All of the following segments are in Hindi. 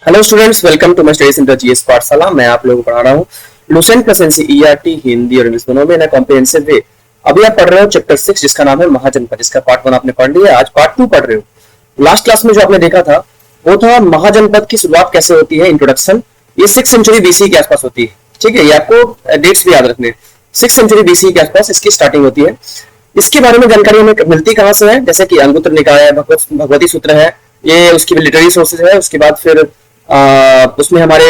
Hello students, welcome to my study centre GS Pathshala. मैं आप लोगों को पढ़ा रहा हूँ लुसेंट प्लस एनसीईआरटी हिंदी और इंग्लिश दोनों में ना कॉम्प्रिहेंसिव वे। अभी आप पढ़ रहे हो चैप्टर 6 जिसका नाम है महाजनपद। जिसका पार्ट 1 आपने पढ़ लिया, आज पार्ट 2 पढ़ रहे हो। लास्ट क्लास में जो आपने देखा था वो था महाजनपद की शुरुआत कैसे होती है, इंट्रोडक्शन। ये 6 सेंचुरी बीसी के आसपास होती है। ठीक है, ये आपको डेट्स भी याद रखने। 6 सेंचुरी बीसी के आसपास इसकी स्टार्टिंग होती है। इसके बारे में जानकारी हमें मिलती कहां से है, जैसे कि अंगुत्र निकाय है, भगवती सूत्र है, ये उसकी लिटरेरी सोर्सेज है। उसके बाद फिर उसमें हमारे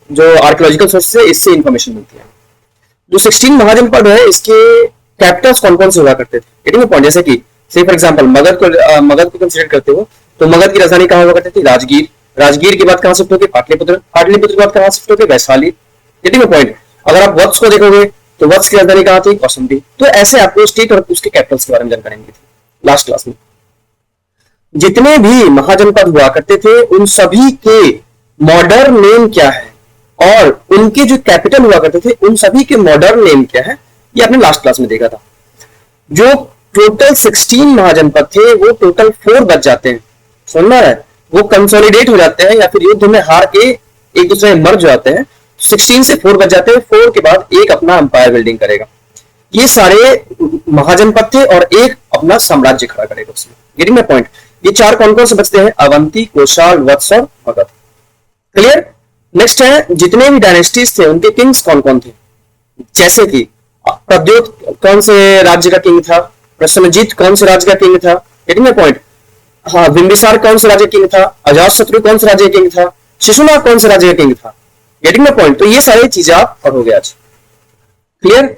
जो आर्कियोलॉजिकल सोर्सेज है इससे इंफॉर्मेशन मिलती है। जो 16 महाजनपद है इसके कैपिटल्स कौन कौन से हुआ करते थे, गेटिंग द पॉइंट। जैसे कि से फॉर एग्जांपल मगध को कंसीडर करते हो तो मगध की राजधानी कहाँ हुआ करती थी, राजगीर। राजगीर के बाद कहां शिफ्ट होगी, पाटलिपुत्र। पाटलिपुत्र के बाद कहां शिफ्ट होगी, वैशाली। Getting the point. अगर आप वत्स को देखोगे तो वत्स की राजधानी कहां थी, कौशाम्बी। तो ऐसे आपको स्टेट और उसके कैपिटल्स के बारे में जानकारी मिली थी लास्ट क्लास में। जितने भी महाजनपद हुआ करते थे उन सभी के मॉडर्न नेम क्या है और उनके जो कैपिटल हुआ करते थे उन सभी के मॉडर्न नेम क्या है, ये आपने लास्ट क्लास में देखा था। जो टोटल 16 महाजनपद थे वो टोटल 4 बच जाते हैं। सुनना है, वो कंसोलिडेट हो जाते हैं या फिर युद्ध में हार के एक दूसरे में मर्ज जाते हैं। 16 से 4 बच जाते हैं। 4 के बाद एक अपना अंपायर बिल्डिंग करेगा। ये सारे महाजनपद थे और एक अपना साम्राज्य खड़ा करेगा उसमें। Getting my point. ये 4 कौन कौन से बचते हैं, अवंती, कोशाल, वत्स और मगध। क्लियर। नेक्स्ट है जितने भी डायनेस्टीज थे उनके किंग्स कौन कौन थे। जैसे कि प्रद्योत कौन से राज्य का किंग था, प्रसेनजीत कौन से राज्य का किंग था। Getting my point. हाँ, बिंबिसार कौन से राज्य का किंग था, अजातशत्रु कौन से राज्य का किंग था, शिशुनाग कौन से राज्य का किंग था। Getting my point. तो ये सारी चीजें आप पढ़ोगे आज। क्लियर।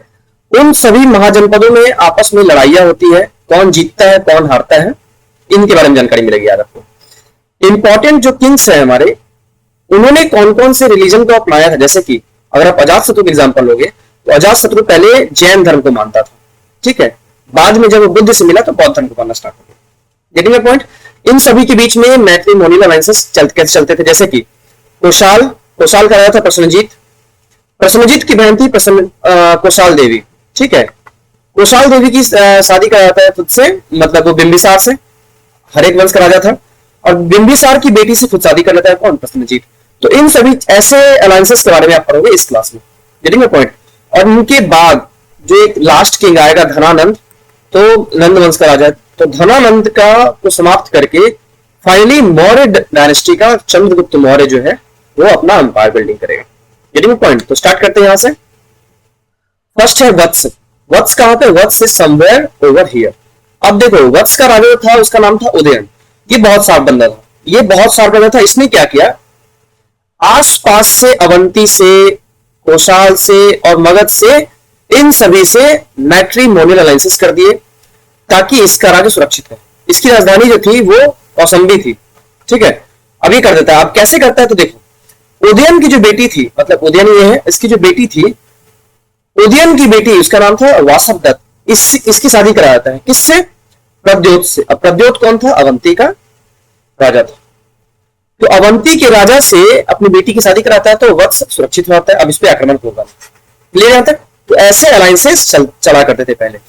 उन सभी महाजनपदों में आपस में लड़ाइयां होती है, कौन जीतता है कौन हारता है, इनके बारे में जानकारी मिलेगी याद आपको। इंपॉर्टेंट जो किंग्स है हमारे, उन्होंने कौन कौन से रिलीजन को अपनाया था। जैसे कि अगर आप अजातशत्रु का एग्जांपल लोगे तो अजातशत्रु पहले जैन धर्म को मानता था। ठीक है, बाद में जब वो बुद्ध से मिला तो बौद्ध धर्म को मानना स्टार्ट हो गया। Getting my point. इन सभी के बीच में मैट्रिमोनियल अलायंसेस चलते थे। जैसे कि कोशाल का राजा था प्रसेनजीत। प्रसेनजीत की बहन थी कोशाल देवी। ठीक है, कोशाल देवी की शादी कराया था खुद से, मतलब वो बिंबिसार से, हर एक वंश का राजा था। और बिंबिसार की बेटी से खुद शादी कर लेता है कौन, प्रसेनजीत। तो इन सभी ऐसे अलायंसेस के बारे में आप पढ़ोगे इस क्लास में। Getting my point. और उनके बाद जो एक लास्ट किंग आएगा धनानंद, तो नंद वंश का राजा है। तो धनानंद का को समाप्त करके फाइनली मौर्य डायनेस्टी का चंद्रगुप्त मौर्य जो है वो अपना अंपायर बिल्डिंग करेगा। Getting my point. तो स्टार्ट करते हैं यहां से। फर्स्ट है वत्स। वत्स कहां पे, वत्स इज समवेयर ओवर हियर। अब देखो, वत्स का राजा था उसका नाम था उदयन। ये बहुत शार्प बंदा था। इसने क्या किया, आसपास से अवंती से, कोशाल से और मगध से, इन सभी से मैट्रिमोनियल अलायंसेस कर दिए ताकि इसका राज्य सुरक्षित है। इसकी राजधानी जो थी वो कौशाम्बी थी। ठीक है, अभी कर देता है। अब कैसे करता है तो देखो, उदयन की जो बेटी थी, मतलब उदयन ये है, इसकी जो बेटी थी, उदयन की बेटी, उसका नाम था वासवदत्त। इसकी शादी कराता है किससे, प्रद्योत से। अब प्रद्योत कौन था, अवंती का राजा था। तो अवंती के राजा से अपनी बेटी की शादी कराता है तो वत्स सुरक्षित होता है। अब इस पे आक्रमण होगा। क्लियर यहां तक। तो ऐसे अलायंसेस चला करते थे पहले।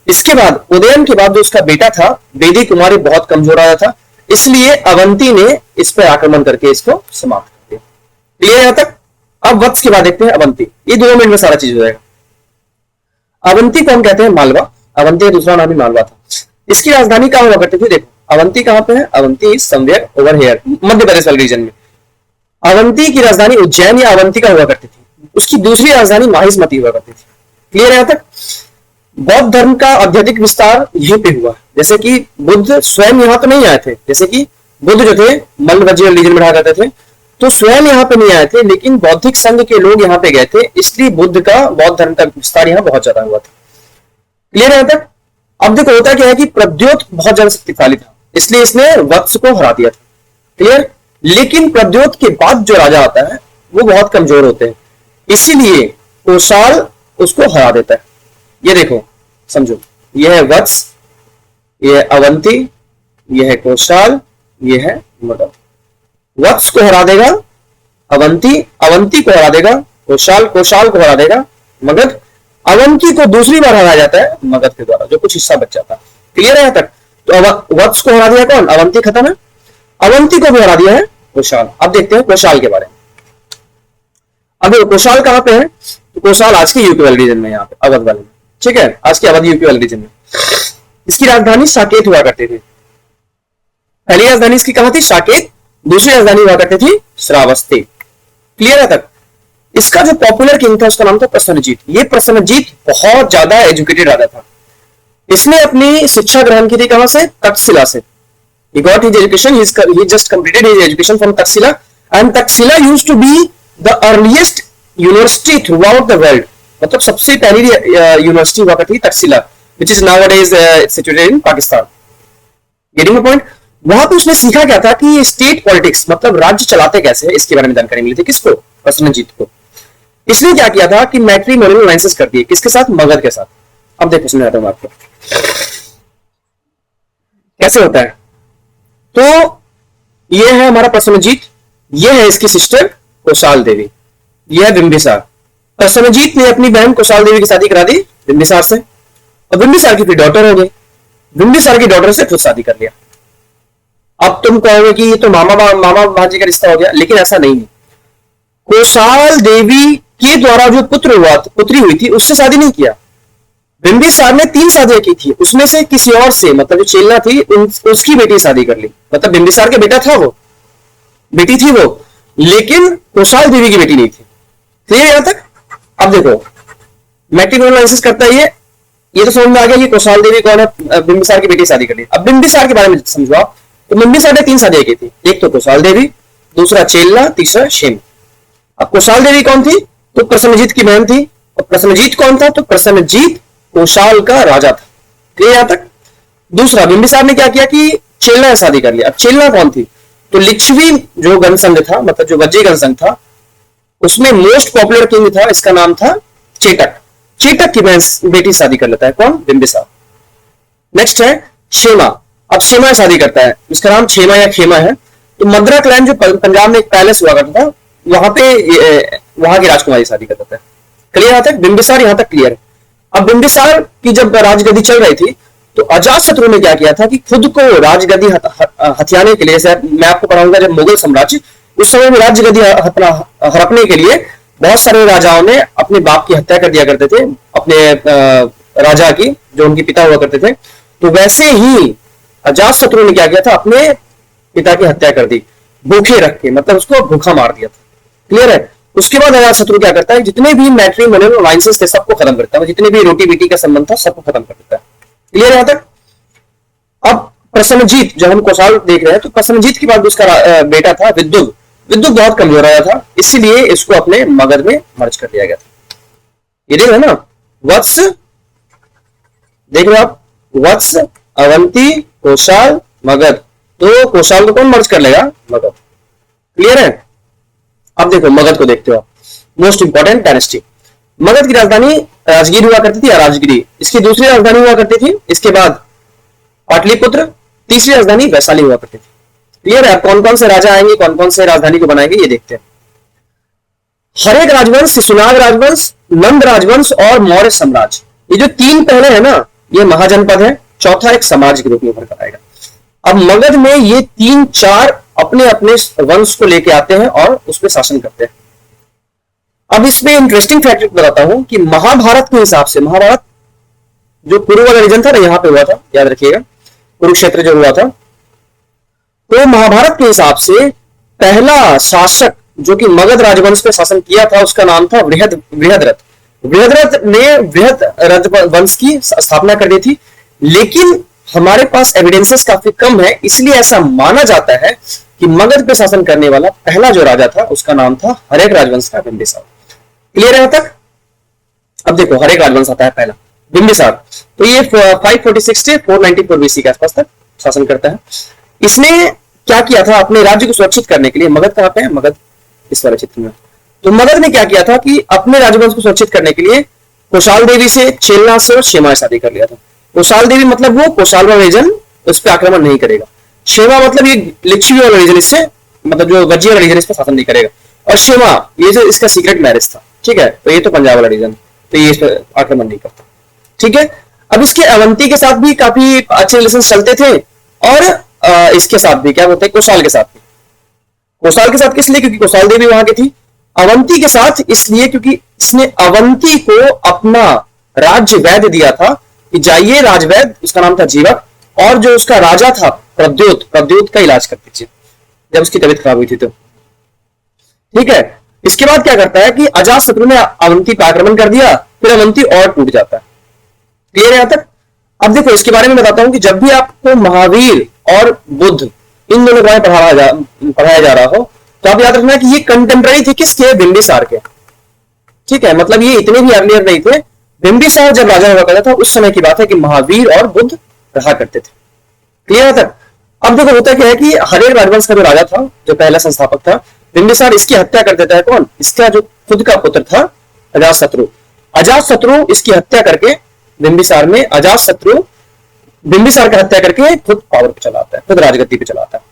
इसके बाद उदयन के बाद जो उसका बेटा था वेदी कुमारी बहुत कमजोर आया था, इसलिए अवंती ने इस पर आक्रमण करके इसको समाप्त कर दिया। क्लियर यहां तक। अब वत्स के बाद देखते हैं अवंती। ये 2 मिनट में सारा चीज हो जाएगा। अवंती कौन कहते हैं, मालवा। अवंती दूसरा नाम ही मालवा था। इसकी राजधानी कहां हुआ करती थी, देखो अवंती कहां पे है, Avanti somewhere over here, Madhya Pradesh वाले रीजन में। अवंती की राजधानी उज्जैन या अवंतिका हुआ करती थी। उसकी दूसरी राजधानी माहिष्मती हुआ करती थी। क्लियर यहां तक। बौद्ध धर्म का अत्यधिक विस्तार यहीं पे हुआ। जैसे कि बुद्ध स्वयं यहां तो नहीं आए थे, जैसे कि बुद्ध जो थे मल्लवज्जी रीजन में रहा करते थे, तो स्वयं यहां पे नहीं आए थे, लेकिन बौद्धिक संघ के लोग यहां पे गए थे, इसलिए बुद्ध का बौद्ध धर्म का विस्तार यहां बहुत ज्यादा हुआ था। क्लियर यहां तक। अब देखो होता क्या है कि प्रद्योत बहुत ज्यादा शक्तिशाली था, इसलिए इसने वत्स को हरा दिया था। क्लियर। लेकिन प्रद्योत के बाद जो राजा आता है वो बहुत कमजोर होते हैं, इसीलिए कोशाल उसको हरा देता है। ये देखो समझो, ये है वत्स, ये है अवंती, ये है कोशाल, ये है मगध। वत्स को हरा देगा अवंती, अवंती को हरा देगा कोशाल, कोशाल को हरा देगा मगध। अवंती को दूसरी बार हराया जाता है मगध के द्वारा, जो कुछ हिस्सा बच जाता है। क्लियर है यहां तक। तो वत्स को हरा दिया कौन, अवंती खत्म है। अवंती को भी हरा दिया है कोशाल। अब देखते हैं कोशाल के बारे में। अब देखो कोशाल कहां पे है, तो कोशाल आज के यूपी वाले रीजन में, यहाँ पे अवध वाले में, ठीक है, आज के अवध यूपी वाले रीजन में। इसकी राजधानी साकेत हुआ करती थी। पहली राजधानी इसकी कहां थी, साकेत। दूसरी राजधानी हुआ करती थी श्रावस्ती। क्लियर है तक। इसका जो पॉपुलर किंग था उसका नाम था प्रसन्नजीत। ये प्रसन्नजीत बहुत ज्यादा एजुकेटेड राजा था। इसने अपनी शिक्षा ग्रहण की थी कहां से, तक्षशिला से। He got his education. He just completed his education from Taxila, and Taxila used to be the earliest university throughout the world. मतलब सबसे पहली यूनिवर्सिटी हुआ करती Takshashila, which is nowadays situated in Pakistan. Getting my point? वहां पे उसने सीखा क्या था कि स्टेट पॉलिटिक्स मतलब राज्य चलाते कैसे है, इसके बारे में जानकारी मिली थी। किसको, प्रसन्नजीत को। इसने क्या किया था कि मैट्रिमोनियल अलायंसेस कर दिए, किसके साथ, मगध के साथ। अब देखो समझाता हूं आपको कैसे होता है। तो ये है हमारा प्रसन्नजीत, ये है इसकी सिस्टर कोशाल देवी, ये है बिंबिसार। प्रसन्नजीत ने अपनी बहन कोशाल देवी की शादी करा दी बिंबिसार से, और बिंबिसार की फिर डॉटर हो गई। बिंबिसार की डॉटर से खुद शादी कर लिया। अब तुम कहोगे कि ये तो मामा भांजे का रिश्ता हो गया, लेकिन ऐसा नहीं है। कोशाल देवी के द्वारा जो पुत्री हुई थी उससे शादी नहीं किया। बिंबिसार ने 3 शादियां की थी, उसमें से किसी और से, मतलब जो चेलना थी उसकी बेटी शादी कर ली। मतलब बिंबिसार के बेटा था वो, बेटी थी वो, लेकिन कोशाल देवी की बेटी नहीं थी। क्लियर यहां तक। अब देखो मैट्रिमोनियल अलायंसेस करता है ये तो समझ में आ गया कि कोशाल देवी कौन है, बिंबिसार की बेटी शादी कर ली। अब बिंबिसार के बारे में समझो आप। तो बिंबिसार ने 3 शादियां की थी, एक तो कोशाल देवी, दूसरा चेलना, तीसरा शेम। अब कोशाल देवी कौन थी, तो प्रसन्नजीत की बहन थी। और प्रसन्नजीत कौन था, तो प्रसन्नजीत कोशाल का राजा था। क्लियर यहां तक। दूसरा बिंबिसार ने क्या किया कि चेलना से शादी कर लिया। अब चेलना कौन थी, तो लिच्छवी जो गणसंघ था, मतलब जो वज्जी गणसंघ था, उसमें मोस्ट पॉपुलर किंग था, इसका नाम था चेटक। चेटक की बेटी शादी कर लेता है कौन, बिंबिसार। नेक्स्ट है शेमा। अब शेमा शादी करता है, इसका नाम छेमा या खेमा है। तो मद्रा क्लैन जो पंजाब में एक पैलेस हुआ करता था, वहां पे वहां की राजकुमारी शादी करता है। क्लियर यहां तक, बिंबिसार यहां तक क्लियर है। अब बिंबिसार की जब राजगद्दी चल रही थी तो अजातशत्रु ने क्या किया था कि खुद को राजगद्दी हथियाने के लिए, जैसे मैं आपको पढ़ाऊंगा जब मुगल साम्राज्य, उस समय में राजगद्दी हड़पने के लिए बहुत सारे राजाओं ने अपने बाप की हत्या कर दिया करते थे, अपने राजा की, जो उनके पिता हुआ करते थे। तो वैसे ही अजातशत्रु ने क्या किया था, अपने पिता की हत्या कर दी भूखे रख के, मतलब उसको भूखा मार दिया था। क्लियर है। उसके बाद अजातशत्रु क्या करता है, जितने भी मैट्रिमोनियल अलायंसेस थे सबको खत्म करता है, जितने भी रोटी बेटी का संबंध था सबको खत्म कर देता है। क्लियर यहां तक। अब प्रसन्नजीत, जब हम कोशाल देख रहे हैं, तो प्रसन्नजीत के बाद उसका बेटा था विद्युत। विद्युत बहुत कमजोर आया था, इसलिए इसको अपने मगध में मर्ज कर दिया गया था। ये देख रहे ना, वत्स देख रहे हो आप, वत्स, अवंती, कोशाल, मगध। तो कोशाल को कौन मर्ज कर लेगा, मगध। क्लियर है। अब देखो मगध को देखते हो आप, मोस्ट इंपॉर्टेंट डायनेस्टी। मगध की राजधानी राजगीर हुआ करती थी, या राजगिरी। इसकी दूसरी राजधानी हुआ करती थी, इसके बाद पाटलिपुत्र, तीसरी राजधानी वैशाली हुआ करती थी। क्लियर है। कौन कौन से राजा आएंगे, कौन कौन से राजधानी को बनाएंगे, ये देखते हैं। हरेक राजवंश, शिशुनाग राजवंश, नंद राजवंश और मौर्य साम्राज्य, ये जो 3 पहले है ना, ये महाजनपद है। चौथा एक समाज के रूप में उभर कर आएगा। अब मगध में ये 3-4 अपने अपने वंश को लेके आते हैं और उस पर शासन करते हैं। अब इसमें इंटरेस्टिंग फैक्ट बताता हूं कि महाभारत के हिसाब से, महाभारत जो पूर्व वाला रीजन था ना, यहां पे हुआ था, याद रखिएगा, कुरुक्षेत्र जो हुआ था। तो महाभारत के हिसाब से पहला शासक जो कि मगध राजवंश पे शासन किया था, उसका नाम था बृहद्रथ। बृहद्रथ ने बृहद वंश की स्थापना कर दी थी, लेकिन हमारे पास एविडेंसेस काफी कम है, इसलिए ऐसा माना जाता है कि मगध पे शासन करने वाला पहला जो राजा था उसका नाम था हरेक राजवंश का बिंबिसार। क्लियर है तक। अब देखो हरेक राजवंश आता है पहला, बिंबिसार। तो ये 546 से 494 बीसी के आसपास तक शासन करता है। इसने क्या किया था, अपने राज्य को सुरक्षित करने के लिए, मगध कहां पे है, मगध इस वाले क्षेत्र में। तो मगध ने क्या किया था कि अपने राजवंश को सुरक्षित करने के लिए कोशाल देवी से, चेलना से और शेमा से शादी कर लिया था। कोशाल देवी मतलब वो कोशाल वाला रीजन, उस पर आक्रमण नहीं करेगा। शेमा मतलब ये लिच्छवी वाला रीजन, इससे मतलब जो गज्जी वाला रीजन, इस पर शासन नहीं करेगा। और शेमा ये जो इसका सीक्रेट मैरिज था, ठीक है। तो ये तो पंजाब वाला रीजन, तो ये इस पर आक्रमण नहीं करता, ठीक है। अब इसके अवंती के साथ भी काफी अच्छे रिलेशन चलते थे, और इसके साथ भी क्या बोलते हैं, कोशाल के साथ भी। कोसाल के साथ किस लिए? क्योंकि कोसाल देवी वहां की थी। अवंती के साथ इसलिए क्योंकि इसने अवंती को अपना राज्य वैद्य दिया था कि जाइए राजवैद्य, उसका नाम था जीवक, और जो उसका राजा था प्रद्योत, प्रद्योत का इलाज कर दीजिए जब उसकी तबीयत खराब हुई थी तो। ठीक है, इसके बाद क्या करता है कि अजातशत्रु ने अवंती पर आक्रमण कर दिया, फिर अवंती और टूट जाता है। क्लियर है यहां तक? अब देखो इसके बारे में बताता हूं कि जब भी आपको महावीर और बुद्ध इन दोनों को पढ़ाया जा रहा हो तो आप याद रखना कि ये कंटेम्प्रेरी थे किसके? बिंबिसार के। ठीक है, मतलब ये इतने भी अर्लियर नहीं थे। बिंबिसार जब राजा हुआ करता था उस समय की बात है कि महावीर और बुद्ध रहा करते थे। क्लियर है तक? अब देखो होता क्या है कि हरेक राजवंश का जो राजा था, जो पहला संस्थापक था बिंबिसार, इसकी हत्या कर देता है कौन? इसका जो खुद का पुत्र था अजातशत्रु। अजातशत्रु इसकी हत्या करके बिंबिसार में अजातशत्रु बिंबिसार की हत्या करके खुद पावर पे चलाता है, खुद राजगद्दी पे चलाता है।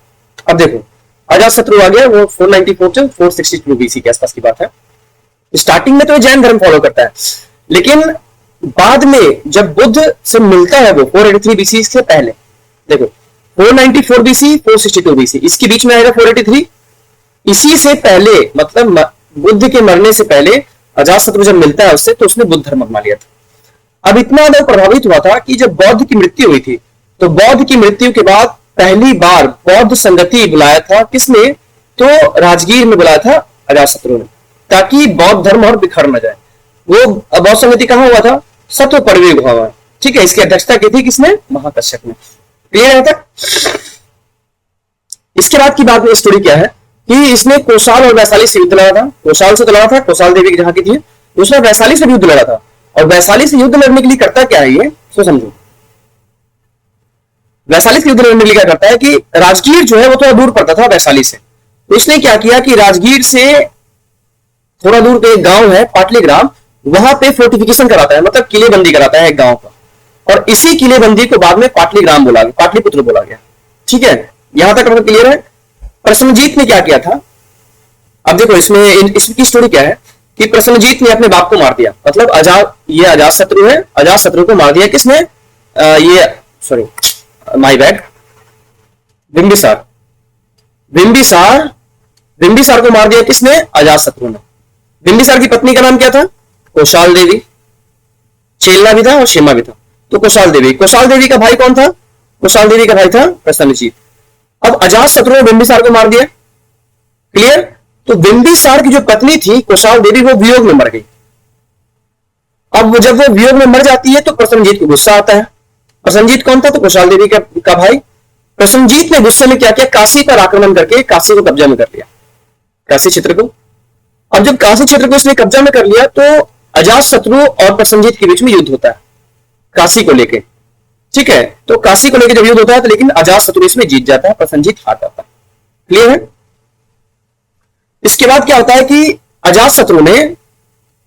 अब देखो अजातशत्रु आ गया, वो 494 से 462 बीसी के आसपास की बात है। स्टार्टिंग में तो जैन धर्म फॉलो करता है, लेकिन बाद में जब बुद्ध से मिलता है वो 483 बीसी से पहले, देखो 494 बीसी 462 बीसी, इसके बीच में आएगा 483। इसी से पहले मतलब बुद्ध के मरने से पहले अजातशत्रु जब मिलता है उससे तो उसने बुद्ध धर्म अपना लिया था। अब इतना ज्यादा प्रभावित हुआ था कि जब बौद्ध की मृत्यु हुई थी तो बौद्ध की मृत्यु के बाद पहली बार बौद्ध संगति बुलाया था किसने? तो राजगीर में बुलाया था अजातशत्रु ने, ताकि बौद्ध धर्म और बिखर न जाए। वो बौद्ध संगति कहां हुआ था? सत्व परवी गुहा में। ठीक है, इसकी अध्यक्षता की थी किसने? महाकश्यप ने। क्लियर है तक? इसके बाद की बात में स्टोरी क्या है कि इसने कोसाल और वैशाली से युद्ध लड़ा था। कोसाल से तो लड़ा था, कोसाल देवी जहां की थी। दूसरा वैशाली से युद्ध लड़ा था, और वैशाली से युद्ध लड़ने के लिए करता क्या है ये तो समझो। वैशाली से युद्ध लड़ने के लिए क्या करता है कि राजगीर जो है वो थोड़ा दूर पड़ता था वैशाली से, तो इसने क्या किया कि राजगीर से थोड़ा दूर पे एक गांव है पाटलीग्राम, वहां पे फोर्टिफिकेशन कराता है, मतलब किलेबंदी कराता है एक गांव का, और इसी किलेबंदी को बाद में पाटलीग्राम बोला गया, पाटलिपुत्र बोला गया। ठीक है, यहां तक आपको क्लियर है? प्रसन्नजीत ने क्या किया था? अब देखो इसमें इसकी स्टोरी क्या है कि प्रसन्नजीत ने अपने बाप को मार दिया, मतलब ये अजातशत्रु है, अजातशत्रु को मार दिया किसने? ये sorry my bad, Bimbisara. Bimbisara Bimbisara को मार दिया किसने? अजातशत्रु ने। बिंबिसार की पत्नी का नाम क्या था? कोशाल देवी। चेलना भी था और शेमा भी था, तो कोशाल देवी। कोशाल देवी का भाई कौन था? कोशाल देवी का भाई था प्रसन्नजीत। अब अजातशत्रु ने बिंबिसार को मार दिया। क्लियर? तो बिंबिसार की जो पत्नी थी कोशाल देवी, वो वियोग में मर गई। अब जब वो वियोग में मर जाती है तो प्रसन्नजीत को गुस्सा आता है। प्रसन्नजीत कौन था? तो कोशाल देवी का भाई। प्रसन्नजीत ने गुस्से में क्या किया? काशी पर आक्रमण करके काशी को कब्जा में कर लिया, काशी क्षेत्र को। अब जब काशी क्षेत्र को इसने कब्जा में कर लिया तो अजातशत्रु और प्रसन्नजीत के बीच में युद्ध होता है काशी को लेके। ठीक है, तो काशी को लेके जब युद्ध होता है तो लेकिन अजातशत्रु इसमें जीत जाता है, प्रसन्नजीत हार जाता है। क्लियर है? इसके बाद क्या होता है कि अजातशत्रु ने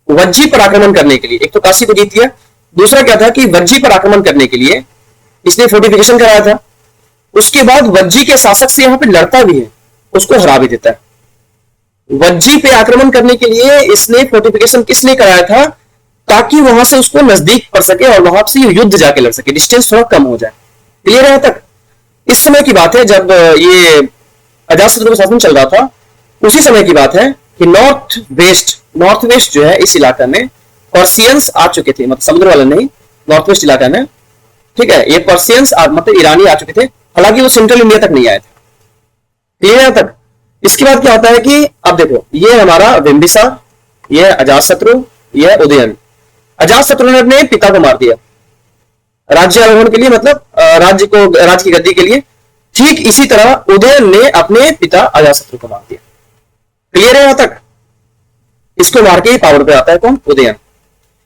वज्जी पर आक्रमण करने के लिए, एक तो काशी को जीत लिया, दूसरा क्या था कि वज्जी पर आक्रमण करने के लिए इसने फोर्टिफिकेशन कराया था। उसके बाद वज्जी के शासक से यहां पे लड़ता भी है, उसको हरा भी देता है। वज्जी पे आक्रमण करने के लिए इसने फोर्टिफिकेशन किसने कराया था? ताकि वहां से उसको नजदीक पड़ सके और वहां से युद्ध जाके लड़ सके, डिस्टेंस थोड़ा कम हो जाए। क्लियर है तक? इस समय की बात है जब ये अजातशत्रु का शासन चल रहा था, उसी समय की बात है कि नॉर्थ वेस्ट जो है इस इलाका में पर्सियंस आ चुके थे, मतलब समुद्र वाला नहीं, नॉर्थ वेस्ट इलाका में। ठीक है, ये पर्सियंस मतलब ईरानी आ चुके थे, हालांकि वो सेंट्रल इंडिया तक नहीं आए थे। क्लियर है तक? इसके बाद क्या होता है कि अब देखो ये हमारा बिंबिसार, ये अजातशत्रु, ये उदयन। अजातशत्रु ने अपने पिता को मार दिया राज्यारोहण के लिए, मतलब राज्य की गद्दी के लिए। ठीक इसी तरह उदयन ने अपने पिता अजातशत्रु को मार दिया। क्लियर है यहां तक? इसको मार के पावर पे आता है कौन? उदयन।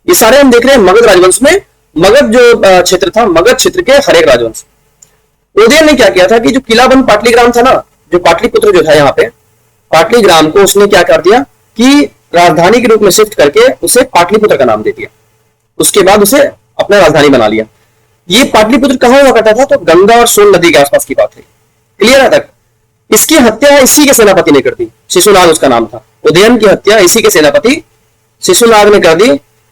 ये सारे हम देख रहे हैं मगध राजवंश में। मगध जो क्षेत्र था, मगध क्षेत्र के हर एक राजवंश। उदयन ने क्या किया था कि जो किलाबंद पाटलीग्राम था ना, जो पाटलिपुत्र जो था यहाँ पे, पाटलीग्राम को उसने क्या कर दिया कि राजधानी के रूप में शिफ्ट करके उसे पाटलिपुत्र का नाम दे दिया। उसके बाद उसे अपना राजधानी बना लिया। ये पाटलिपुत्र कहां हुआ करता था? तो गंगा और सोन नदी के आसपास की बात है। क्लियर है तक? इसकी हत्या इसी के सेनापति ने कर दी, शिशुनाग उसका नाम था। उदयन की हत्या इसी के सेनापति शिशुनाग ने कर दी।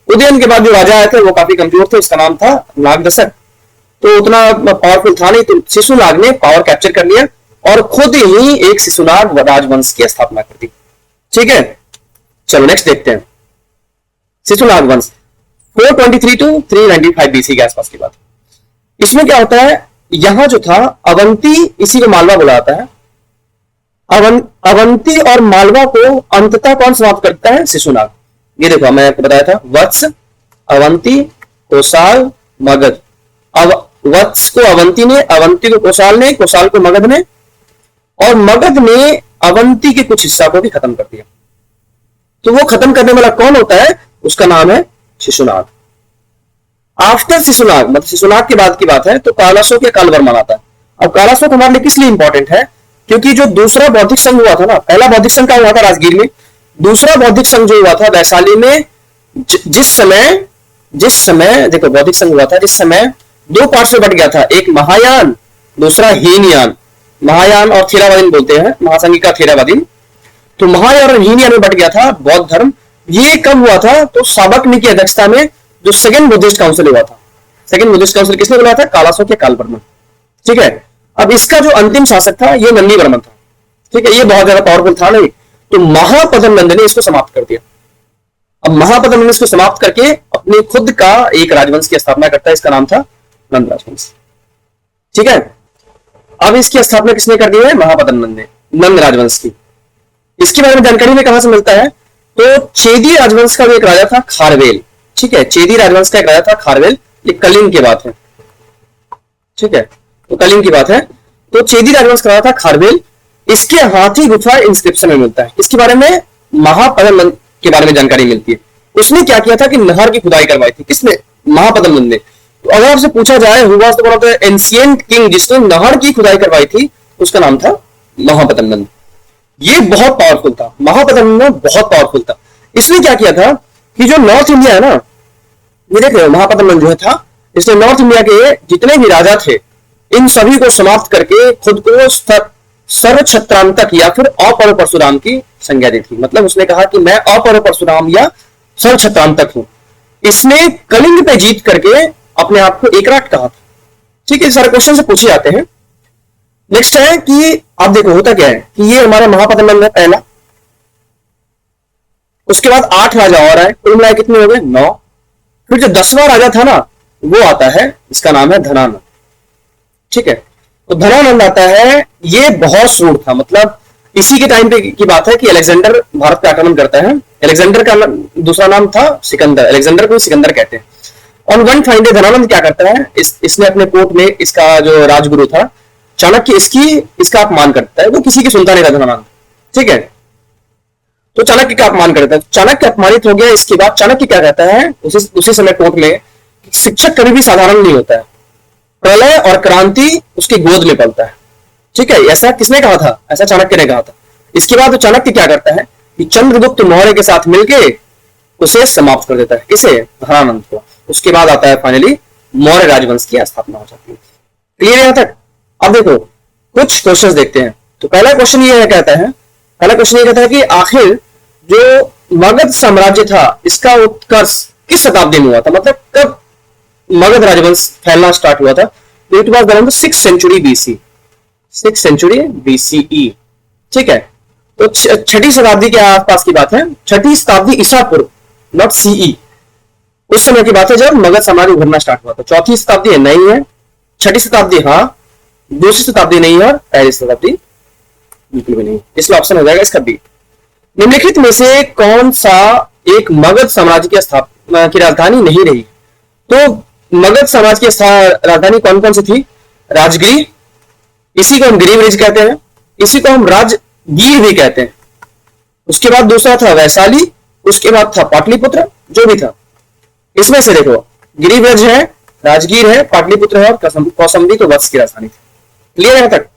उदयन के बाद जो राजा आए थे वो काफी कमजोर थे, उसका नाम था नागदशक, तो उतना पावरफुल था नहीं, तो शिशुनाग ने पावर कैप्चर कर लिया और खुद ही एक शिशुनाग राजवंश की स्थापना कर दी। ठीक है, चलो नेक्स्ट देखते हैं। शिशुनाग वंश 423 टू 395 बीसी के आसपास की बात। इसमें क्या होता है, यहां जो था अवंती, इसी को मालवा बुला जाता है। अवंती और मालवा को अंततः कौन समाप्त करता है, शिशुनाग। ये देखो मैं आपको बताया था, वत्स, अवंती, कोसाल, मगध। वत्स को अवंती ने, अवंती को कोसाल ने, कोसाल को मगध ने, और मगध ने अवंती के कुछ हिस्सा को भी खत्म कर दिया। तो वो खत्म करने वाला कौन होता है, उसका नाम है शिशुनाग। आफ्टर शिशुनाग, मतलब शिशुनाग के बाद की बात है, तो कालाशोक या कालवर्मन आता है। अब कालाशोक हमारे लिए किस लिए इंपॉर्टेंट है, क्योंकि जो दूसरा बौद्धिक संघ हुआ था ना, पहला बौद्धिक संघ का हुआ था राजगीर में, दूसरा बौद्धिक संघ जो हुआ था वैशाली में, जिस समय देखो बौद्धिक संघ हुआ था, जिस समय दो पार्ट में बट गया था, एक महायान, दूसरा हीनयान। महायान और थेरावादीन बोलते हैं, महासंघिका थेरावादीन। तो महायान और हीनयान में बट गया था बौद्ध धर्म। ये कब हुआ था, तो साबकनी की अध्यक्षता में जो सेकंड बुद्धिस्ट काउंसिल हुआ था। सेकंड बुद्धिस्ट काउंसिल किसने बुलाया था, कालाशोक या कालवर्मन। ठीक है, अब इसका जो अंतिम शासक था ये नंदीवर्मन था। ठीक है, ये बहुत ज्यादा पावरफुल था नहीं, तो महापद्म नंद ने इसको समाप्त कर दिया। अब महापद्म नंद इसको समाप्त करके अपने खुद का एक राजवंश की स्थापना करता है, इसका नाम था नंद राजवंश। ठीक है, अब इसकी स्थापना किसने कर दी है, महापद्म नंद ने, नंद राजवंश की। इसके बारे में जानकारी में कहां से मिलता है, तो चेदी राजवंश का भी एक राजा था खारवेल। ठीक है, चेदी राजवंश का एक राजा था खारवेल, ये कलिंग की बात है। ठीक है, तो कलिंग की बात है, तो चेदी राजवंश का राजा था खारवेल। इसके हाथी गुफा इंस्क्रिप्शन में मिलता है। इसके बारे में महापद्म नंद के बारे में जानकारी मिलती है। उसने क्या किया था कि नहर की खुदाई करवाई थी, किसने, महापद्म नंद ने। तो अगर आपसे पूछा जाए who was the one of the ancient king जिसने नहर की खुदाई करवाई थी, उसका नाम था महापद्म नंद। ये बहुत पावरफुल था, महापद्म नंद बहुत पावरफुल था। इसने क्या किया था कि जो नॉर्थ इंडिया है ना, ये देख रहे हो, महापद्म नंद जो है था, इसने नॉर्थ इंडिया के जितने भी राजा थे इन सभी को समाप्त करके खुद को सर्वछत्रांतक या फिर अपर परशुराम की संज्ञा दी थी। मतलब उसने कहा कि मैं अपर परशुराम या सर्वछत्रांतक हूं। इसने कलिंग पे जीत करके अपने आप को एकराट कहा था। ठीक है, सारे क्वेश्चन से पूछे जाते हैं। नेक्स्ट है कि आप देखो होता क्या है कि ये हमारा महापद्म नंद है पहला, उसके बाद 8 राजा और आए, कुल मिलाए कितने हो गए, 9। फिर जो 10वां राजा था ना वो आता है, इसका नाम है धनानंद। ठीक है, तो धनानंद आता है, ये बहुत शूर था। मतलब इसी के टाइम पे की बात है कि अलेक्जेंडर भारत पे आक्रमण करता है। अलेक्जेंडर का दूसरा नाम था सिकंदर, अलेक्जेंडर को सिकंदर कहते हैं। On one fine day Dhanananda क्या करता है, इसने अपने कोर्ट में इसका जो राजगुरु था चाणक्य, इसका अपमान करता है। वो किसी की सुनता नहीं था धनानंद। ठीक है, तो चाणक्य का अपमान करता है। चाणक्य अपमानित हो गया। इसके बाद चाणक्य क्या कहता है उसी समय कोर्ट में, शिक्षक कभी भी साधारण नहीं होता है, प्रलय और क्रांति उसकी गोद में पलता है। ठीक है, ऐसा किसने कहा था, ऐसा चाणक्य ने कहा था। इसके बाद तो चाणक्य क्या करता है कि चंद्रगुप्त मौर्य के साथ मिलकर उसे समाप्त कर देता है, किसे, धनानंद को। उसके बाद आता है फाइनली मौर्य राजवंश की स्थापना हो जाती है। क्लियर यहां तक। अब देखो कुछ क्वेश्चंस देखते हैं। तो पहला क्वेश्चन ये कहता है कि आखिर जो मगध साम्राज्य था इसका उत्कर्ष किस शताब्दी में हुआ था, मतलब कब मगध राजवंश फैलना स्टार्ट हुआ था। तो it was around 6th century BC, 6th century BCE. ठीक है, तो 6ठी शताब्दी के आसपास की बात है, 6ठी शताब्दी ईसा पूर्व, नॉट सीई। उस समय की बात है जब मगध साम्राज्य उभरना स्टार्ट हुआ था। 4थी शताब्दी है नहीं है, 6ठी शताब्दी हाँ, 2री शताब्दी नहीं है, और 1ली शताब्दी बिल्कुल भी नहीं। इसलिए ऑप्शन हो जाएगा इसका बी। निम्नलिखित में से कौन सा एक मगध साम्राज्य की स्थापना की राजधानी नहीं रही। तो मगध साम्राज्य की राजधानी कौन कौन सी थी, राजगिरी, इसी को हम गिरिब्रिज कहते हैं, इसी को हम राजगीर भी कहते हैं। उसके बाद दूसरा था वैशाली, उसके बाद था पाटलिपुत्र, जो भी था। इसमें से देखो गिरिब्रिज है, राजगीर है, पाटलिपुत्र है, और कौसंबी तो वत्स की राजधानी थी। क्लियर है तक।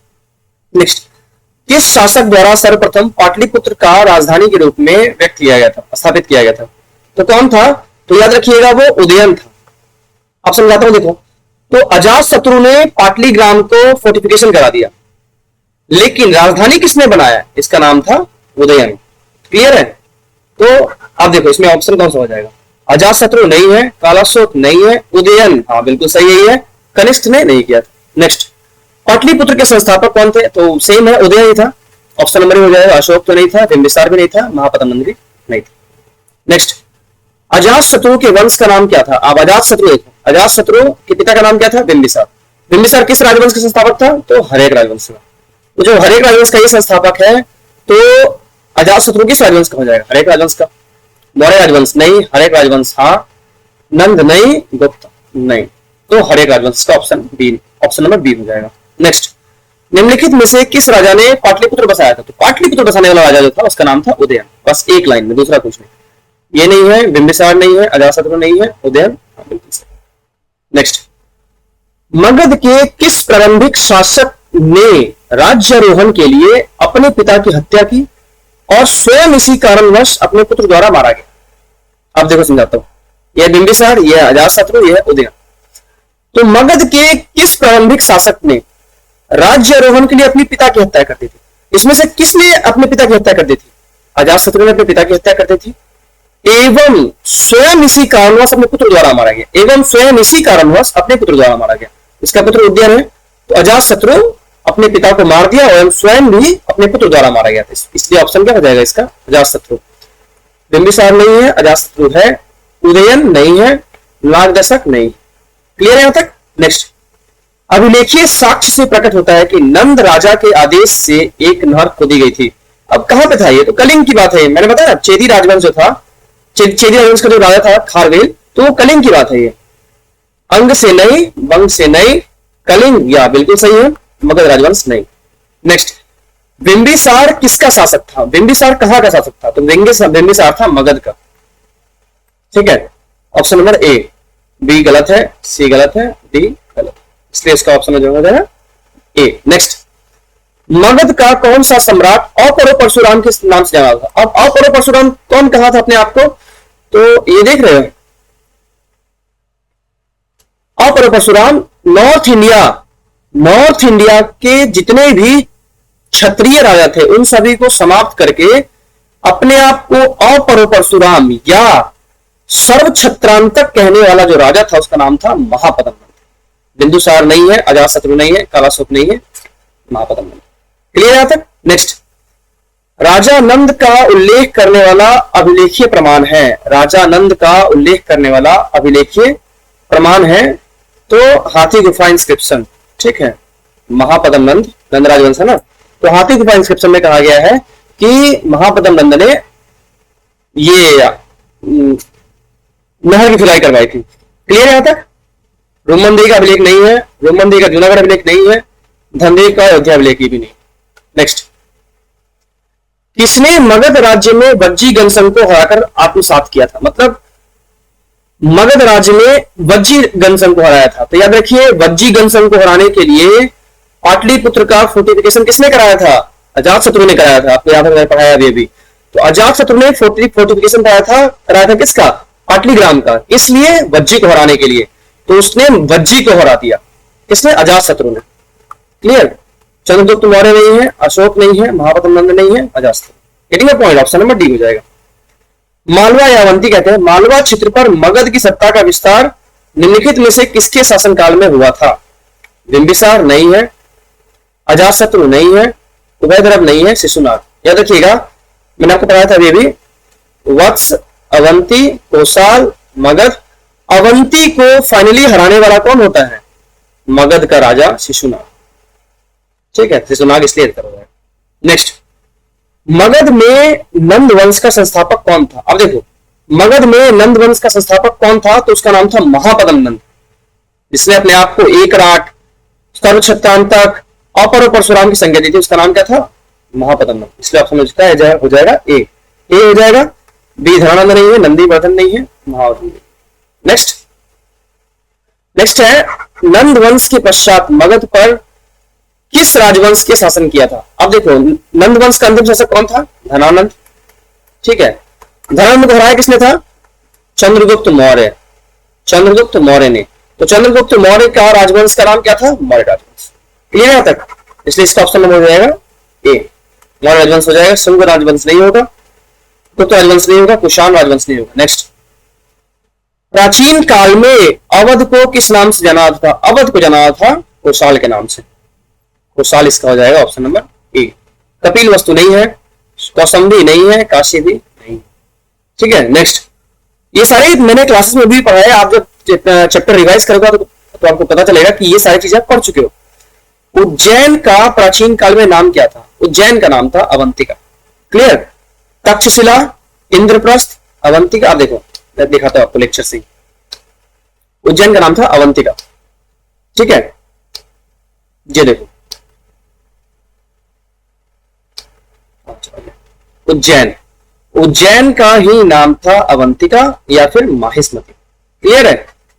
नेक्स्ट, किस शासक द्वारा सर्वप्रथम पाटलिपुत्र का राजधानी के रूप में व्यक्त किया गया था, स्थापित किया गया था। तो कौन था, तो याद रखिएगा वो उदयन था। आप समझाता हूं देखो, तो अजातशत्रु ने पाटलिग्राम को फोर्टिफिकेशन करा दिया, लेकिन राजधानी किसने बनाया, इसका नाम था उदयन। क्लियर है। तो आप देखो इसमें ऑप्शन कौन सा हो जाएगा, अजातशत्रु नहीं है, कालाशोक नहीं है, उदयन हाँ बिल्कुल सही यही है, कनिष्ठ ने नहीं किया था। नेक्स्ट, पाटलिपुत्र के संस्थापक कौन थे? तो सेम है, उदय ही था, ऑप्शन नंबर हो जाएगा। अशोक तो नहीं था, बिंबिसार भी नहीं था, महापद्म नंद भी नहीं था। नेक्स्ट, अजातशत्रु के वंश का नाम क्या था? अब अजातशत्रु देखो, अजातशत्रु के पिता का नाम क्या था? बिंबिसार। बिंबिसार किस राजवंश का संस्थापक था? तो हरेक राजवंश का। तो जो हरेक राजवंश का ये संस्थापक है, तो अजातशत्रु किस राजवंश का हो जाएगा? हरेक राजवंश का। मौर्य राजवंश नहीं, हरेक राजवंश हाँ, नंद नहीं, गुप्त नहीं, तो हरेक राजवंश का option B, option number B हो जाएगा। नेक्स्ट, निम्नलिखित में से किस राजा ने पाटलिपुत्र बसाया था? तो पाटलिपुत्र बसाने वाला राजा जो था उसका नाम था उदयन। बस एक लाइन में, दूसरा कुछ नहीं। ये नहीं है, बिंबिसार नहीं है, अजातशत्रु नहीं है, उदयन बिल्कुल सही। नेक्स्ट, मगध के किस प्रारंभिक शासक ने राज्यारोहण के लिए अपने पिता की हत्या की और स्वयं इसी कारणवश अपने पुत्र द्वारा मारा गया? अब देखो समझाता हूं, यह बिंबिसार, यह अजातशत्रु, यह उदयन। तो मगध के किस प्रारंभिक शासक ने राज्यारोहण के लिए अपने पिता की हत्या कर दी थी? इसमें से किसने अपने पिता की हत्या कर दी थी? अजातशत्रु ने अपने पिता की हत्या कर दी थी, एवं स्वयं इसी कारणवश अपने पुत्र द्वारा मारा गया, एवं स्वयं इसी कारणवश अपने पुत्र द्वारा मारा गया। इसका पुत्र उदयन है, तो अजातशत्रु अपने पिता को मार दिया और स्वयं भी अपने पुत्र द्वारा मारा गया था, इसलिए ऑप्शन क्या हो जाएगा इसका? अजातशत्रु। बिंबिसार नहीं है, अजातशत्रु है, उदयन नहीं है, नागदशक नहीं। क्लियर है यहां तक? नेक्स्ट, अभिलेखीय साक्ष्य से प्रकट होता है कि नंद राजा के आदेश से एक नहर खोदी गई थी। अब कहां पे था ये? तो कलिंग की बात है, मैंने बताया चेदी राजवंश जो था, चेदी राजवंश का जो राजा था खारवेल, तो वो कलिंग की बात है। ये अंग से नहीं, वंग से नहीं, कलिंग, या बिल्कुल सही है, मगध राजवंश नहीं। नेक्स्ट, बिंबिसार किसका शासक था? बिंबिसार कहां का शासक था? तो बिंबिसार था मगध का। ठीक है, ऑप्शन नंबर ए। बी गलत है, सी गलत है, डी गलत, इसलिए इसका ऑप्शन हो जाएगा ए। नेक्स्ट, मगध का कौन सा सम्राट अपरो परशुराम के नाम से जाना था? अब अपरो परशुराम कौन कहा था अपने आप को? तो ये देख रहे हो, अपरो परशुराम नॉर्थ इंडिया के जितने भी क्षत्रिय राजा थे उन सभी को समाप्त करके अपने आप को अपरो परशुराम या सर्व क्षत्रांतक कहने वाला जो राजा था उसका नाम था महापद्म नंद। बिंदुसार नहीं है, अजातशत्रु नहीं है, कालाशोक नहीं है, महापद्म नंद। क्लियर यहां तक? नेक्स्ट, राजा नंद का उल्लेख करने वाला अभिलेखीय प्रमाण है। राजा नंद का उल्लेख करने वाला अभिलेखीय प्रमाण है तो हाथी गुफा इंस्क्रिप्शन। ठीक है, महापद्म नंद, नंद राजवंश है ना, तो हाथी गुफा इंस्क्रिप्शन में कहा गया है कि महापद्म नंद ने ये नहर की खुदाई करवाई थी। क्लियर है यहां तक? रोमन का अभिलेख नहीं है, रोमन का जूनागढ़ अभिलेख नहीं है, धनदेव का अयोध्या अभिलेख भी नहीं। नेक्स्ट, किसने मगध राज्य में वज्जी गणसंघ को हराकर आत्मसात किया था? मतलब मगध राज्य में वज्जी गणसंघ को हराया था। तो याद रखिए, वज्जी गणसंघ को हराने के लिए पाटलिपुत्र का फोर्टिफिकेशन किसने कराया था? अजातशत्रु ने कराया था। आपको याद है, मैंने पढ़ाया अभी। तो अजातशत्रु ने फोर्टिफिकेशन कराया था किसका? पाटलिग्राम का, इसलिए वज्जी को हराने के लिए। तो उसने वज्जी को हरा दिया, किसने? अजातशत्रु ने। क्लियर? चंद्रगुप्त मौर्य नहीं है, अशोक नहीं है, महापद्म नंद नहीं है, Ajatashatru. Getting a point? Option number D हो जाएगा। मालवा या अवंती कहते हैं, मालवा क्षेत्र पर मगध की सत्ता का विस्तार निम्नलिखित में से किसके शासनकाल में हुआ था? बिंबिसार नहीं है, अजातशत्रु नहीं है, उभयद्रव नहीं है, शिशुनाग। याद रखिएगा, मैंने आपको पढ़ाया था अभी भी, वत्स, अवंती, कौशाल, मगध। अवंती को फाइनली हराने वाला कौन होता है? मगध का राजा शिशुनाग। ठीक है, शिशुनाग इसलिए करोगे। नेक्स्ट, मगध में नंद वंश का संस्थापक कौन था? अब देखो, मगध में नंद वंश का संस्थापक कौन था? तो उसका नाम था महापद्म नंद, जिसने अपने आप को एकराट, सर्व क्षत्रांतक, अपरो परशुराम की संज्ञा दी थी। उसका नाम क्या था? महापद्म नंद। इसलिए ऑप्शन हो जाएगा ए हो जाएगा। बी धनानंद नहीं है, नंदीवर्धन नहीं है, महावर्धन। नेक्स्ट है, नंद वंश के पश्चात मगध पर किस राजवंश के शासन किया था? अब देखो, नंद वंश का अंतिम शासक कौन था? धनानंद। ठीक है, धनानंद को हराया किसने था? चंद्रगुप्त मौर्य। चंद्रगुप्त मौर्य ने। तो चंद्रगुप्त मौर्य का राजवंश का नाम क्या था? मौर्य राजवंश। क्लियर है यहां तक? इसलिए इसका ऑप्शन नंबर हो जाएगा ए, मौर्य राजवंश हो जाएगा। शुंग राजवंश नहीं होगा, गुप्त राजवंश नहीं होगा, कुषाण राजवंश नहीं होगा। नेक्स्ट, प्राचीन काल में अवध को किस नाम से जाना था? अवध को जाना था कौशाल के नाम से। कुशाल इसका हो जाएगा ऑप्शन नंबर ए। कपिल वस्तु नहीं है, कौसंबी नहीं है, काशी भी नहीं। ठीक है, नेक्स्ट। ये सारे मैंने क्लासेस में भी पढ़ा है, आप जब चैप्टर रिवाइज करोगे तो आपको पता चलेगा कि ये सारी चीजें आप पढ़ चुके हो। उज्जैन का प्राचीन काल में नाम क्या था? उज्जैन का नाम था अवंतिका। क्लियर? तक्षशिला, इंद्रप्रस्थ, अवंतिका। आप देखो, मैं दिखाता हूं आपको लेक्चर से। उज्जैन का नाम था अवंतिका। ठीक है, ये देखो उज्जैन, उज्जैन का ही नाम था अवंतिका या फिर माहिष्मति। क्लियर है?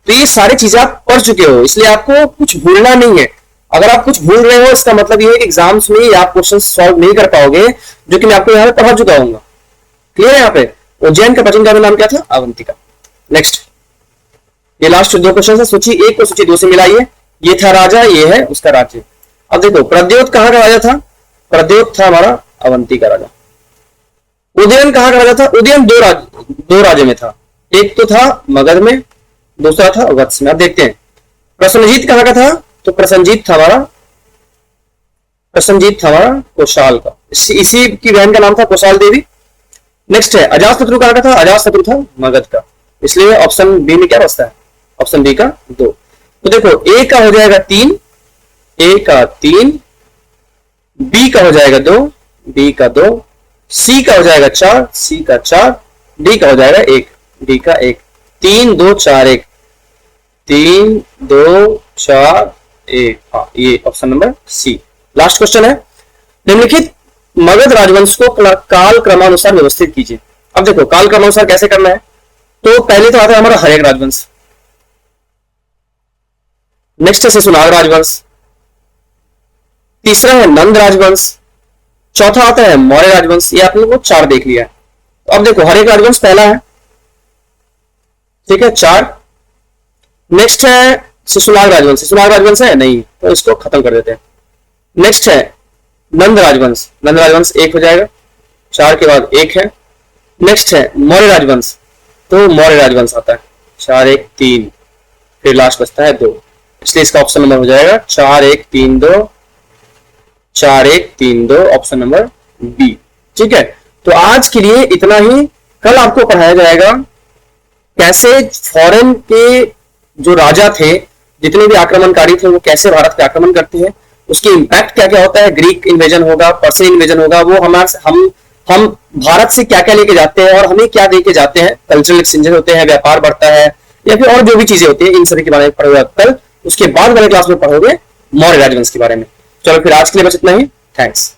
तो ये सारी चीजें आप पढ़ चुके हो, इसलिए आपको कुछ भूलना नहीं है। अगर आप कुछ भूल रहे हो इसका मतलब ये है कि एग्जाम्स में आप क्वेश्चन सॉल्व नहीं कर पाओगे, जो कि मैं आपको यहाँ पे पढ़ा चुका हूँ। क्लियर है? यहाँ पे उज्जैन का प्राचीन काल में नाम क्या था? अवंतिका। नेक्स्ट, ये लास्ट 2 क्वेश्चन है। सूची 1 को सूची 2 से मिलाइए। ये था राजा, ये है उसका राज्य। अब देखो, प्रद्योत कहाँ का राजा था? प्रद्योत था हमारा अवंती का राजा। उदयन कहाँ का राजा था? उदयन दो राज्य में था, एक तो था मगध में, दूसरा था वत्स में। अब देखते हैं प्रसन्नजीत कहाँ का था? तो प्रसन्नजीत था हमारा कौशाल का। इसी की बहन का नाम था कौशाल देवी। नेक्स्ट है अजातशत्रु कहाँ का था? अजातशत्रु था मगध का, इसलिए ऑप्शन बी में क्या बचता है? ऑप्शन बी का 2। तो देखो, ए का हो जाएगा 3, ए का 3, बी का हो जाएगा 2, बी का 2, सी का हो जाएगा 4, सी का 4, डी का हो जाएगा 1, डी का 1। 3 2 4 1, 3 2 4 1। हाँ, ये option number C. Last question है, निम्नलिखित मगध राजवंश को काल क्रमानुसार व्यवस्थित कीजिए। अब देखो, काल क्रमानुसार कैसे करना है? तो पहले तो आता है हमारा हर्यक राजवंश, नेक्स्ट है शिशुनाग राजवंश, तीसरा है नंद राजवंश, चौथा आता है मौर्य राजवंश। ये आप लोगों को 4 देख लिया है। तो अब देखो, हर्यक राजवंश पहला है, ठीक है, 4। नेक्स्ट है शिशुनाग राजवंश। शिशुनाग राजवंश है नहीं, तो इसको खत्म कर देते हैं। नेक्स्ट है नंद राजवंश, नंद राजवंश 1 हो जाएगा, 4 के बाद 1 है। नेक्स्ट है मौर्य राजवंश, तो मौर्य राजवंश आता है, 4 1 3, फिर लास्ट बचता है 2, इसलिए इसका ऑप्शन नंबर हो जाएगा 4 1 3 2, 4 1 3 2, ऑप्शन नंबर बी। ठीक है, तो आज के लिए इतना ही। कल आपको पढ़ाया जाएगा कैसे फॉरेन के जो राजा थे, जितने भी आक्रमणकारी थे, वो कैसे भारत पे आक्रमण करते हैं, उसकी इंपैक्ट क्या क्या होता है। ग्रीक इन्वेजन होगा, पर्शियन इन्वेजन होगा, वो हम भारत से क्या क्या लेके जाते हैं और हमें क्या देके जाते हैं। कल्चरल एक्सचेंजेस होते हैं, व्यापार बढ़ता है, या फिर और जो भी चीजें होती है, इन सभी के बारे में पढ़ोगे कल। उसके बाद वाले क्लास में पढ़ोगे मौर्य राजवंश के बारे में। चलो फिर आज के लिए बस इतना ही। थैंक्स।